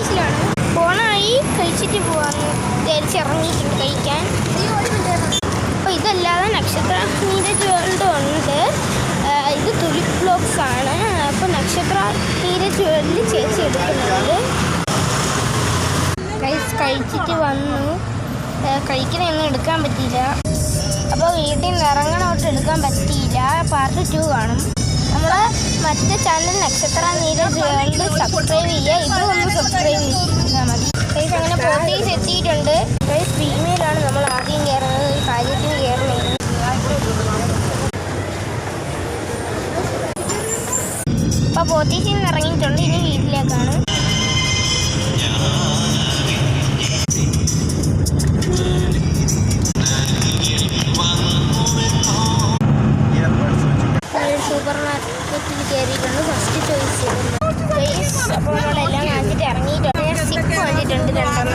പോത്തീസിലാണ്. ഫോണായി കഴിച്ചിട്ട് പോവാന്ന് വിചാരിച്ചിറങ്ങിയിട്ടുണ്ട് കഴിക്കാൻ. അപ്പോൾ ഇതല്ലാതെ നക്ഷത്ര നീരജ് വേൾഡ് ഉണ്ട്. ഇത് തുലിപ് ബ്ലോഗ്സ് ആണ്. അപ്പോൾ നക്ഷത്ര നീരജ് വേൾഡിൽ ചേച്ചി എടുക്കുന്നുണ്ട്. കഴിച്ചിട്ട് വന്നു. കഴിക്കുന്നതൊന്നും എടുക്കാൻ പറ്റിയില്ല. അപ്പോൾ വീട്ടിൽ നിന്ന് ഇറങ്ങണോട്ട് എടുക്കാൻ പറ്റിയില്ല. പാർട്ട് 2 കാണും. നമ്മൾ മറ്റേ ചാനൽ നക്ഷത്ര നീരജ് വേൾഡ് സബ്സ്ക്രൈബ് ചെയ്യുക. ഇതും ഒന്ന് സബ്സ്ക്രൈബ് ചെയ്താൽ മതി. ഗൈസ് അങ്ങനെ പോത്തീസ് എത്തിയിട്ടുണ്ട്. ഗൈസ് ഫീമെയിലാണ് നമ്മൾ ആദ്യം കയറുന്നത്. ഒരു കാര്യത്തിന് കയറുന്നത്. അപ്പോൾ പോത്തീസിൽ നിന്ന് ഇറങ്ങിയിട്ടുണ്ട്. ഇനി വീട്ടിലേക്കാണ്. സൂപ്പർ മാർക്കറ്റിൽ കയറിയിട്ടുണ്ട്. First choice. അപ്പോൾ നമ്മളെല്ലാം വാങ്ങിച്ചിട്ട് ഇറങ്ങിയിട്ടുണ്ട്. ഞാൻ സ്റ്റിക്ക് വാങ്ങിയിട്ടുണ്ട് 2.